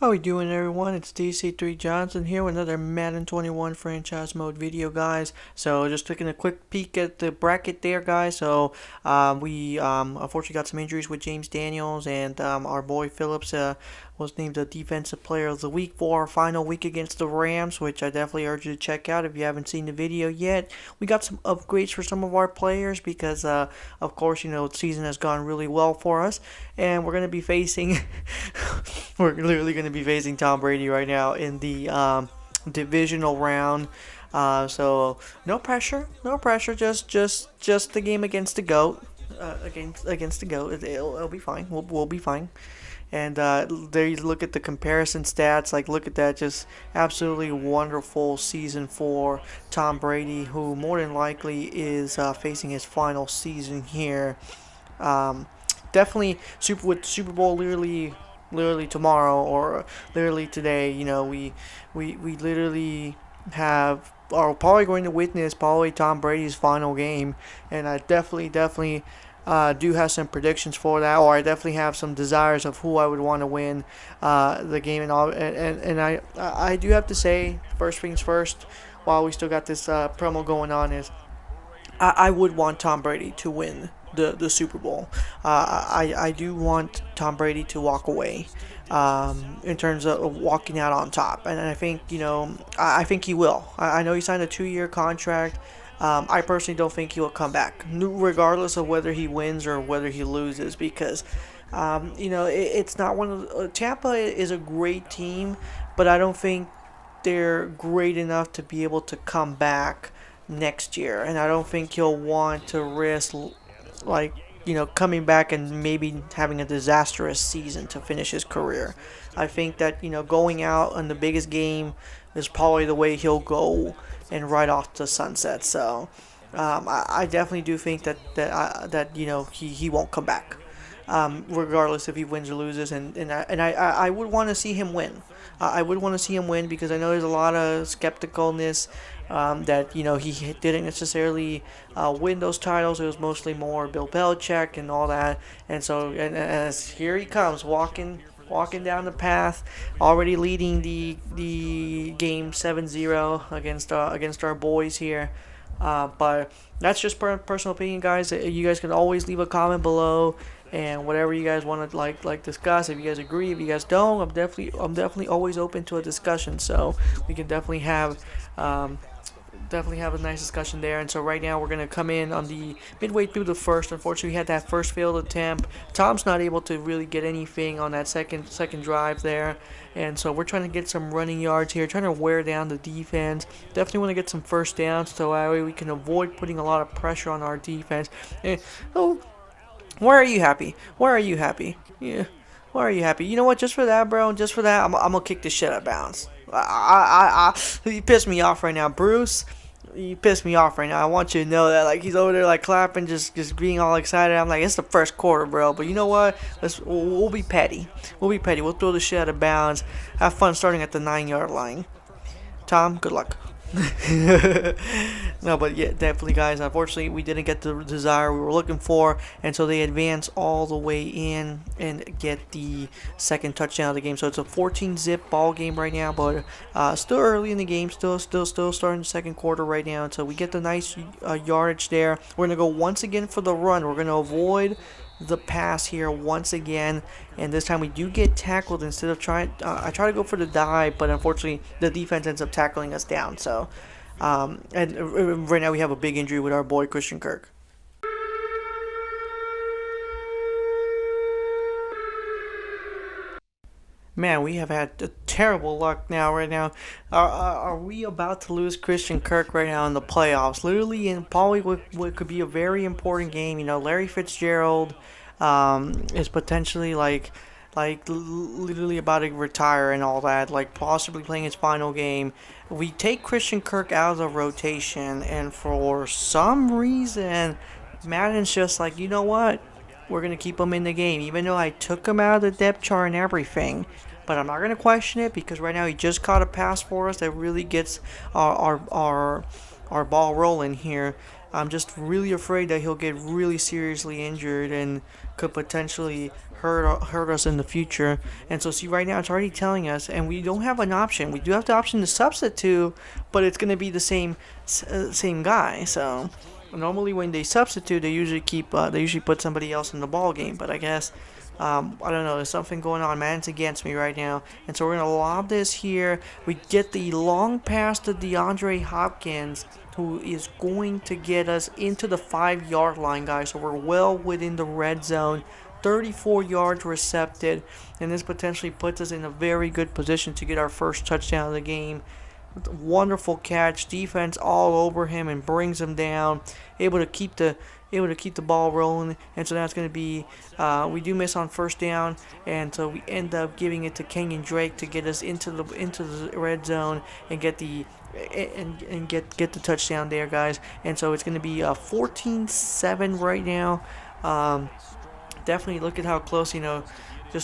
How we doing, everyone? It's DC3 Johnson here with another Madden 21 franchise mode video, guys. So just taking a quick peek at the bracket there, guys. So we unfortunately got some injuries with James Daniels, and our boy Phillips was named the Defensive Player of the Week for our final week against the Rams, which I definitely urge you to check out if you haven't seen the video yet. We got some upgrades for some of our players because, of course, the season has gone really well for us, and we're going to be facing we're literally going to be facing Tom Brady right now in the divisional round. So no pressure, no pressure. Just the game against the goat. Against the goat, it'll be fine. We'll be fine. And there you look at the comparison stats. Like, look at that, just absolutely wonderful season for Tom Brady, who more than likely is facing his final season here. Definitely with Super Bowl literally tomorrow or literally today. We literally are probably going to witness probably Tom Brady's final game, and I definitely do have some predictions for that, or I definitely have some desires of who I would want to win the game and all. And I do have to say, first things first, while we still got this promo going on, is I would want Tom Brady to win the Super Bowl. I do want Tom Brady to walk away in terms of walking out on top, and I think I think he will. I know he signed a 2-year contract. I personally don't think he will come back, regardless of whether he wins or whether he loses, because it's not one of Tampa is a great team, but I don't think they're great enough to be able to come back next year, and I don't think he'll want to risk coming back and maybe having a disastrous season to finish his career. I think that going out on the biggest game is probably the way he'll go and right off the sunset. So I definitely do think that he won't come back, regardless if he wins or loses. And I would want to see him win. I would want to see him win because I know there's a lot of skepticalness that he didn't necessarily win those titles. It was mostly more Bill Belichick and all that. And so and as here he comes walking down the path, already leading the game 7-0 against our boys here. But that's just personal opinion, guys. You guys can always leave a comment below, and whatever you guys want to like discuss. If you guys agree, if you guys don't, I'm definitely always open to a discussion. So we can definitely have a nice discussion there. And so right now we're going to come in on the midway through the first. Unfortunately, we had that first failed attempt. Tom's not able to really get anything on that second drive there, and so we're trying to get some running yards here, trying to wear down the defense. Definitely want to get some first downs so that way we can avoid putting a lot of pressure on our defense. Why are you happy? Why are you happy? Yeah. Why are you happy? You know what? Just for that, bro. Just for that, I'm gonna kick this shit out of bounds. You pissed me off right now, Bruce. You pissed me off right now. I want you to know that. Like, he's over there like clapping, just being all excited. I'm like, it's the first quarter, bro. But you know what? We'll be petty. We'll throw the shit out of bounds. Have fun starting at the 9-yard line. Tom, good luck. No, but yeah, definitely, guys. Unfortunately, we didn't get the desire we were looking for, and so they advance all the way in and get the second touchdown of the game. So it's a 14-zip ball game right now, but still early in the game, still starting the second quarter right now. And so we get the nice yardage there. We're gonna go once again for the run. We're gonna avoid the pass here once again, and this time we do get tackled instead of trying. I try to go for the dive, but unfortunately the defense ends up tackling us down. So, and right now we have a big injury with our boy Christian Kirk. Man, we have had a terrible luck right now. Are we about to lose Christian Kirk right now in the playoffs? Literally, in probably what could be a very important game. Larry Fitzgerald is potentially literally about to retire and all that, like possibly playing his final game. We take Christian Kirk out of the rotation, and for some reason, Madden's just like, you know what? We're going to keep him in the game, even though I took him out of the depth chart and everything. But I'm not going to question it because right now he just caught a pass for us that really gets our ball rolling here. I'm just really afraid that he'll get really seriously injured and could potentially hurt us in the future. And so see, right now it's already telling us, and we don't have an option. We do have the option to substitute, but it's going to be the same guy. So normally when they substitute, they usually put somebody else in the ball game. But I guess I don't know. There's something going on. Madden's against me right now, and so we're gonna lob this here. We get the long pass to DeAndre Hopkins, who is going to get us into the 5-yard line, guys. So we're well within the red zone. 34 yards recepted, and this potentially puts us in a very good position to get our first touchdown of the game. Wonderful catch, defense all over him and brings him down. Able to keep the ball rolling, and so that's going to be we do miss on first down, and so we end up giving it to Kenyon Drake to get us into the red zone and get the get the touchdown there, guys. And so it's going to be 14-7 right now. Definitely look at how close,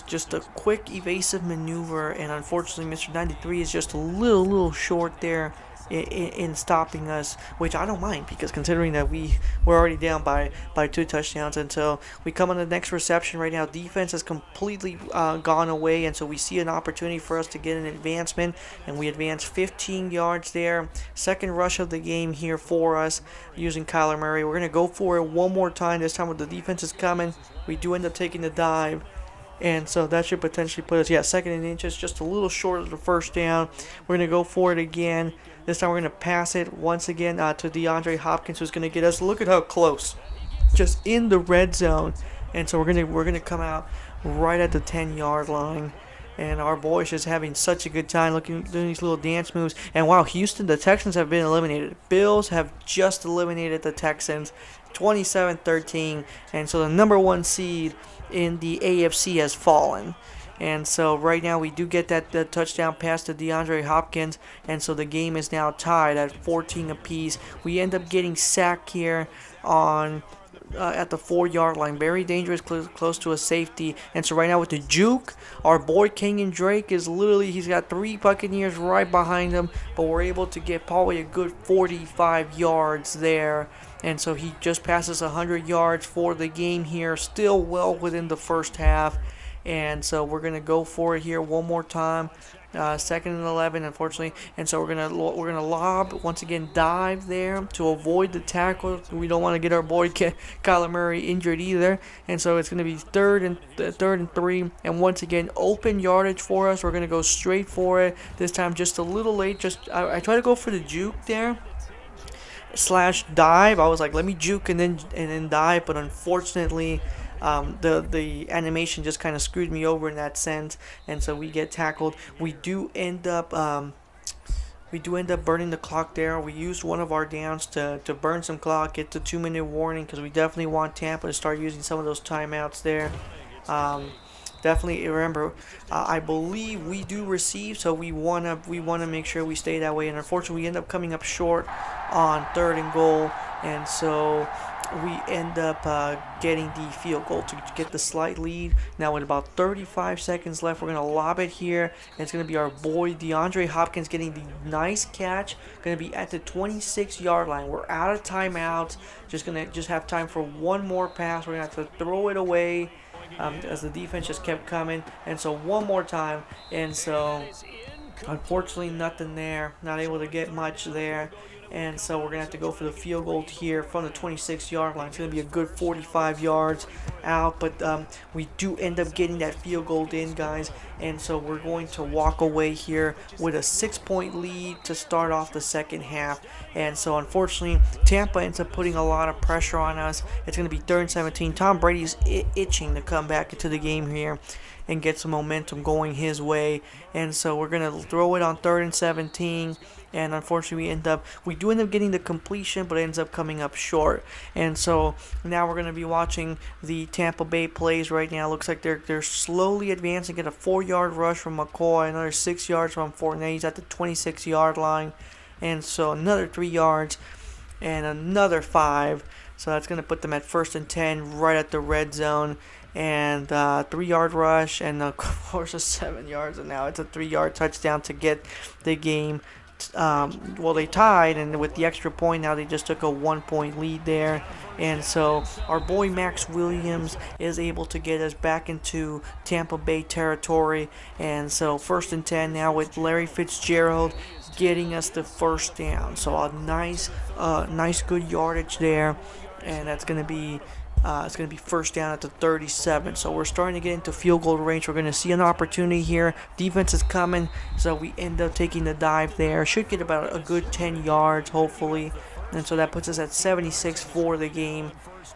just a quick evasive maneuver, and unfortunately Mr. 93 is just a little short there in stopping us, which I don't mind, because considering that we're already down by 2 touchdowns. And so we come on the next reception right now. Defense has completely gone away, and so we see an opportunity for us to get an advancement, and we advance 15 yards there. Second rush of the game here for us using Kyler Murray. We're going to go for it one more time, this time with the defense is coming. We do end up taking the dive, and so that should potentially put us, second and inches, just a little short of the first down. We're going to go for it again. This time we're going to pass it once again to DeAndre Hopkins, who's going to get us. Look at how close, just in the red zone. And so we're going to come out right at the 10-yard line. And our boys just having such a good time doing these little dance moves. And wow, Houston, the Texans have been eliminated. Bills have just eliminated the Texans, 27-13. And so the number 1 seed in the AFC has fallen. And so right now we do get that touchdown pass to DeAndre Hopkins, and so the game is now tied at 14 apiece. We end up getting sacked here on at the 4-yard line. Very dangerous, close to a safety. And so right now with the juke, our boy Kenyon Drake is he's got 3 Buccaneers right behind him, but we're able to get probably a good 45 yards there. And so he just passes 100 yards for the game here, still well within the first half. And so we're gonna go for it here one more time. Second and 11, unfortunately. And so we're gonna lob once again, dive there to avoid the tackle. We don't want to get our boy Kyler Murray injured either. And so it's gonna be third and 3. And once again, open yardage for us. We're gonna go straight for it. This time just a little late. I try to go for the juke there / dive. I was like, let me juke and then dive, but unfortunately the animation just kind of screwed me over in that sense, and so we get tackled. We do end up burning the clock there. We used one of our downs to burn some clock, get the 2-minute warning, because we definitely want Tampa to start using some of those timeouts there. Definitely remember, I believe we do receive, so we wanna make sure we stay that way. And unfortunately, we end up coming up short on 3rd and goal, and so we end up getting the field goal to get the slight lead. Now with about 35 seconds left, we're going to lob it here. And it's going to be our boy DeAndre Hopkins getting the nice catch. Going to be at the 26-yard line. We're out of timeouts. Just going to have time for one more pass. We're going to have to throw it away as the defense just kept coming. And so one more time. And so unfortunately nothing there. Not able to get much there. And so we're going to have to go for the field goal here from the 26-yard line. It's going to be a good 45 yards out, but we do end up getting that field goal in, guys. And so we're going to walk away here with a 6-point lead to start off the second half. And so unfortunately, Tampa ends up putting a lot of pressure on us. It's going to be 3rd and 17. Tom Brady's itching to come back into the game here and get some momentum going his way. And so we're going to throw it on 3rd and 17. And unfortunately, we do end up getting the completion, but it ends up coming up short. And so now we're going to be watching the Tampa Bay plays right now. Looks like they're slowly advancing. Get a 4-yard rush from McCoy, another 6 yards from Fournette. He's at the 26-yard line, and so another 3 yards and another 5. So that's going to put them at 1st and 10, right at the red zone. And 3-yard rush, and of course a 7 yards, and now it's a 3-yard touchdown to get the game well, they tied, and with the extra point now they just took a 1 point lead there. And so our boy Max Williams is able to get us back into Tampa Bay territory. And so 1st and 10 now with Larry Fitzgerald getting us the first down. So a nice good yardage there, and that's going to be it's going to be first down at the 37. So we're starting to get into field goal range. We're going to see an opportunity here. Defense is coming, so we end up taking the dive there. Should get about a good 10 yards, hopefully. And so that puts us at 76 for the game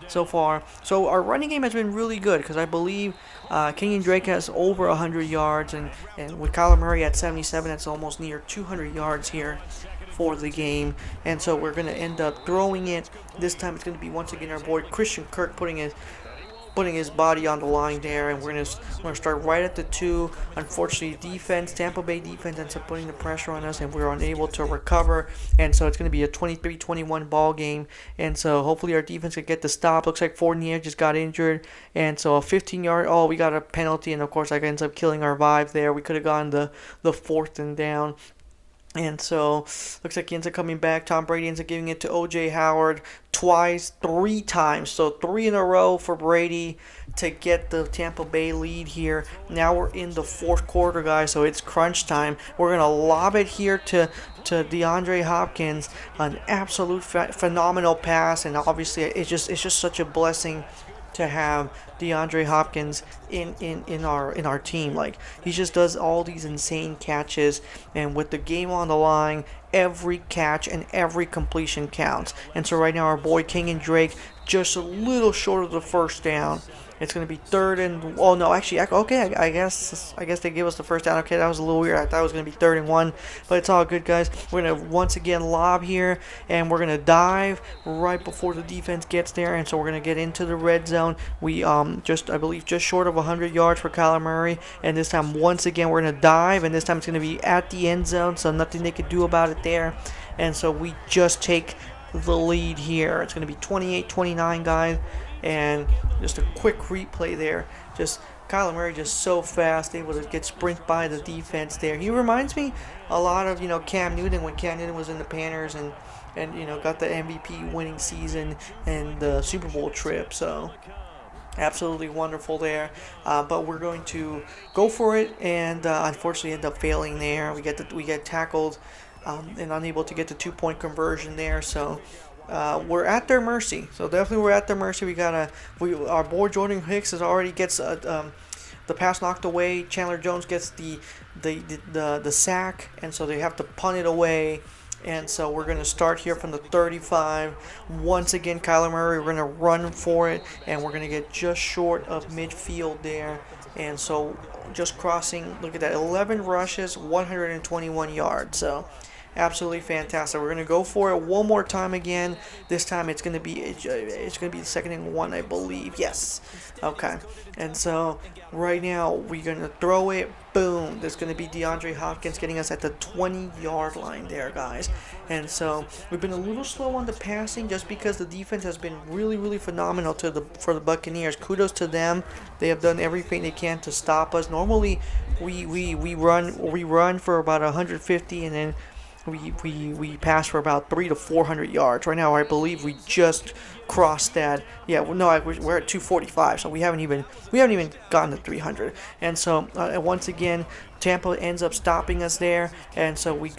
so far. So our running game has been really good because I believe Kenyon Drake has over 100 yards. And with Kyler Murray at 77, that's almost near 200 yards here for the game. And so we're going to end up throwing it. This time it's going to be once again our boy Christian Kirk putting his body on the line there, and we're gonna start right at the 2. Unfortunately, Tampa Bay defense ends up putting the pressure on us, and we're unable to recover. And so it's gonna be a 23-21 ball game. And so hopefully our defense can get the stop. Looks like Fournier just got injured, and so a 15-yard. Oh, we got a penalty, and of course that ends up killing our vibe there. We could have gone the 4th and down. And so, looks like he ends up coming back. Tom Brady ends up giving it to O.J. Howard twice, 3 times. So 3 in a row for Brady to get the Tampa Bay lead here. Now we're in the 4th quarter, guys, so it's crunch time. We're going to lob it here to DeAndre Hopkins. An absolute phenomenal pass, and obviously it's just such a blessing to have DeAndre Hopkins in our team. Like, he just does all these insane catches, and with the game on the line, every catch and every completion counts. And so right now our boy Kenyon Drake just a little short of the first down. It's going to be 3rd and... Oh, no, actually, okay, I guess they gave us the first down. Okay, that was a little weird. I thought it was going to be 3rd and 1, but it's all good, guys. We're going to once again lob here, and we're going to dive right before the defense gets there, and so we're going to get into the red zone. We, I believe, just short of 100 yards for Kyler Murray, and this time, once again, we're going to dive, and this time it's going to be at the end zone, so nothing they could do about it there. And so we just take the lead here. It's going to be 28-29, guys. And just a quick replay there. Just Kyler Murray just so fast, able to get sprint by the defense there. He reminds me a lot of Cam Newton when Cam Newton was in the Panthers and got the MVP winning season and the Super Bowl trip. So absolutely wonderful there. But we're going to go for it, and unfortunately end up failing there. We get tackled and unable to get the 2-point conversion there. So. We're at their mercy. So definitely we're at their mercy. Our boy Jordan Hicks already gets the pass knocked away. Chandler Jones gets the sack, and so they have to punt it away. And so we're going to start here from the 35. Once again, Kyler Murray, we're going to run for it, and we're going to get just short of midfield there. And so just crossing, look at that, 11 rushes, 121 yards. So absolutely fantastic. We're gonna go for it one more time again. This time it's gonna be the 2nd and 1, I believe. Yes. Okay. And so right now we're gonna throw it. Boom. There's gonna be DeAndre Hopkins getting us at the 20-yard line there, guys. And so we've been a little slow on the passing just because the defense has been really, really phenomenal for the Buccaneers. Kudos to them. They have done everything they can to stop us. Normally we run for about 150, and then we pass for about 300 to 400 yards. Right now, I believe we just crossed that. Yeah, well, no, we're at 245, so we haven't even gotten to 300. And so once again, Tampa ends up stopping us there, and so we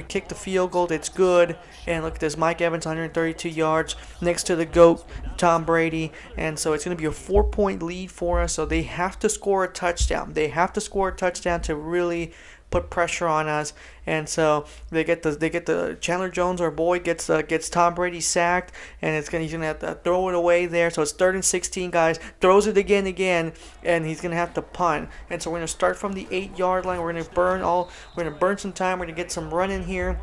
kick the field goal. It's good. And look at this, Mike Evans, 132 yards next to the GOAT, Tom Brady. And so it's going to be a 4-point lead for us. So they have to score a touchdown. They have to score a touchdown to really put pressure on us. And so they get the Chandler Jones, our boy, gets Tom Brady sacked, and he's gonna have to throw it away there. So it's 3rd and 16, guys. Throws it again, and he's gonna have to punt. And so we're gonna start from the 8-yard line. We're gonna burn some time. We're gonna get some run in here.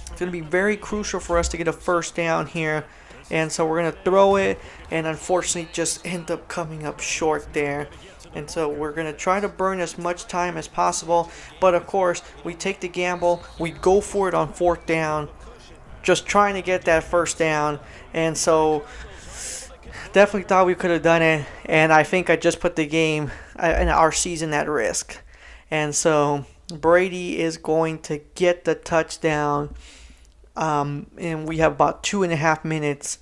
It's gonna be very crucial for us to get a first down here. And so we're gonna throw it, and unfortunately just end up coming up short there. And so we're going to try to burn as much time as possible. But, of course, we take the gamble. We go for it on 4th down, just trying to get that first down. And so definitely thought we could have done it. And I think I just put the game and our season at risk. And so Brady is going to get the touchdown, and we have about 2.5 minutes.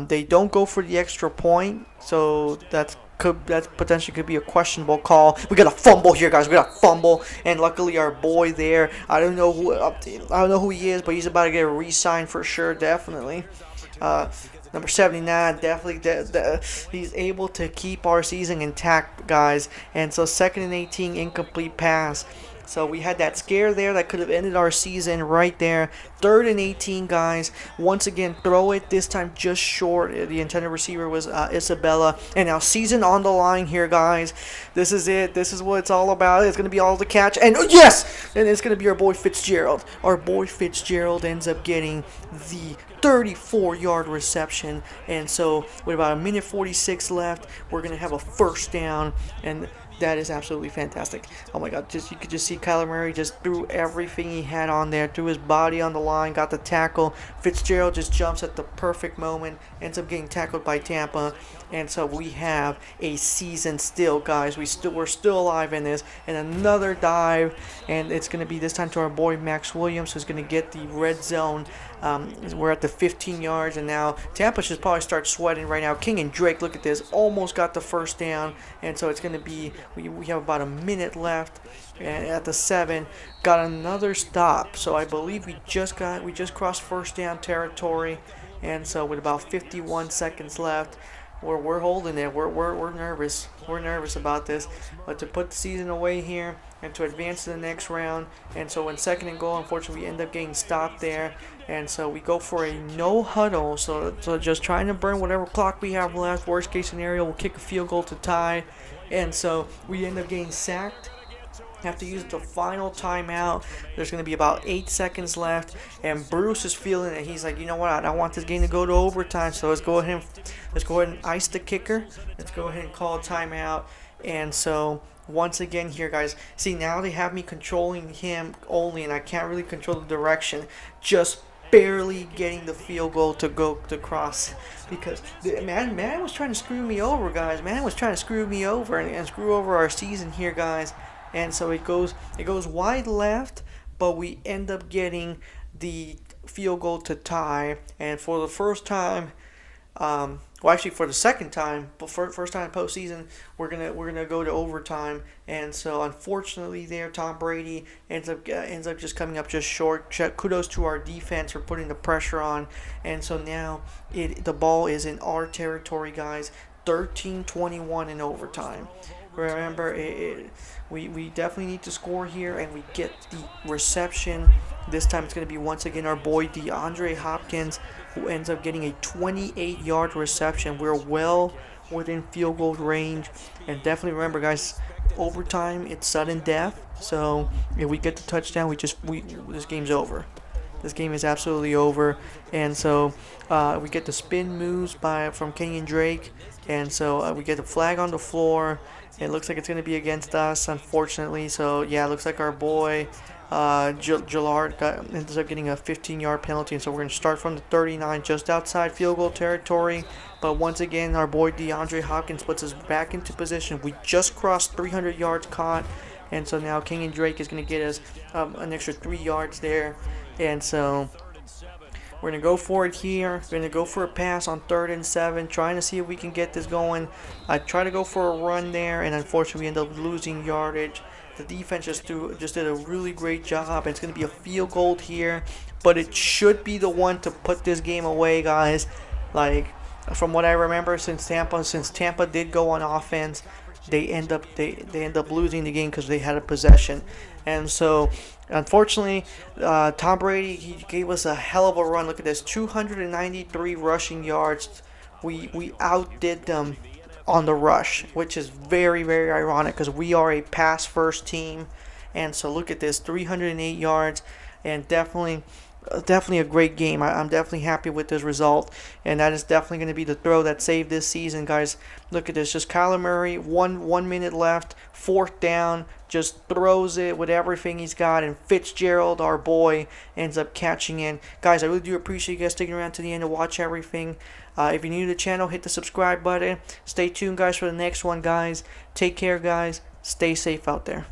They don't go for the extra point, so that potentially could be a questionable call. We got a fumble here, guys. We got a fumble, and luckily our boy there, I don't know who he is, but he's about to get a re-sign for sure, definitely. Number 79, definitely, he's able to keep our season intact, guys. And so 2nd and 18, incomplete pass. So we had that scare there that could have ended our season right there. 3rd and 18, guys. Once again, throw it. This time just short. The intended receiver was Isabella. And now season on the line here, guys. This is it. This is what it's all about. It's going to be all the catch. And yes! And it's going to be our boy Fitzgerald. Our boy Fitzgerald ends up getting the 34-yard reception. And so with about 1:46 left, we're going to have a first down. And that is absolutely fantastic. Oh my God! You could just see Kyler Murray just threw everything he had on there, threw his body on the line, got the tackle. Fitzgerald just jumps at the perfect moment, ends up getting tackled by Tampa, and so we have a season still, guys. We're still alive in this, and another dive, and it's gonna be this time to our boy Max Williams, who's gonna get the red zone. We're at the 15 yards, and now Tampa should probably start sweating right now. King and Drake, look at this, almost got the first down, and so it's going to be, we have about a minute left, and at the 7, got another stop. So I believe we just crossed first down territory, and so with about 51 seconds left, we're holding it. We're nervous. We're nervous about this, but to put the season away here and to advance to the next round. And so in 2nd and goal, unfortunately, we end up getting stopped there. And so we go for a no huddle. So just trying to burn whatever clock we have left. Worst case scenario, we'll kick a field goal to tie. And so we end up getting sacked. Have to use the final timeout. There's going to be about 8 seconds left, and Bruce is feeling it. He's like, you know what? I don't want this game to go to overtime. So let's go ahead and ice the kicker. Let's go ahead and call a timeout. And so once again here, guys, see, now they have me controlling him only, and I can't really control the direction. Just barely getting the field goal to go to cross, because man was trying to screw me over, guys. Man was trying to screw me over and screw over our season here, guys. And so it goes wide left, but we end up getting the field goal to tie. And for the first time, for the second time, but first time postseason, we're gonna go to overtime. And so unfortunately, there Tom Brady ends up just coming up just short. Kudos to our defense for putting the pressure on. And so now the ball is in our territory, guys. 13-21 in overtime. Remember, we definitely need to score here, and we get the reception. This time it's going to be once again our boy DeAndre Hopkins, who ends up getting a 28-yard reception. We're well within field goal range, and definitely remember, guys, overtime, it's sudden death. So if we get the touchdown, this game's over. This game is absolutely over. And so we get the spin moves from Kenyon Drake, and so we get the flag on the floor. It looks like it's going to be against us, unfortunately. So, yeah, it looks like our boy Gillard ends up getting a 15-yard penalty. And so we're going to start from the 39, just outside field goal territory. But once again, our boy DeAndre Hopkins puts us back into position. We just crossed 300 yards caught. And so now Kenyon Drake is going to get us an extra 3 yards there. And so we're going to go for it here. We're going to go for a pass on 3rd and 7, trying to see if we can get this going. I try to go for a run there, and unfortunately we end up losing yardage. The defense just did a really great job, and it's going to be a field goal here. But it should be the one to put this game away, guys. Like, from what I remember, since Tampa did go on offense, they end up losing the game because they had a possession. And so, unfortunately, Tom Brady, he gave us a hell of a run. Look at this, 293 rushing yards. We outdid them on the rush, which is very, very ironic because we are a pass-first team. And so look at this, 308 yards, and definitely a great game. I'm definitely happy with this result, and that is definitely going to be the throw that saved this season, guys. Look at this, just Kyler Murray, one minute left, 4th down, just throws it with everything he's got, and Fitzgerald, our boy, ends up catching in. Guys, I really do appreciate you guys sticking around to the end to watch everything. If you're new to the channel, hit the subscribe button. Stay tuned, guys, for the next one, guys. Take care, guys. Stay safe out there.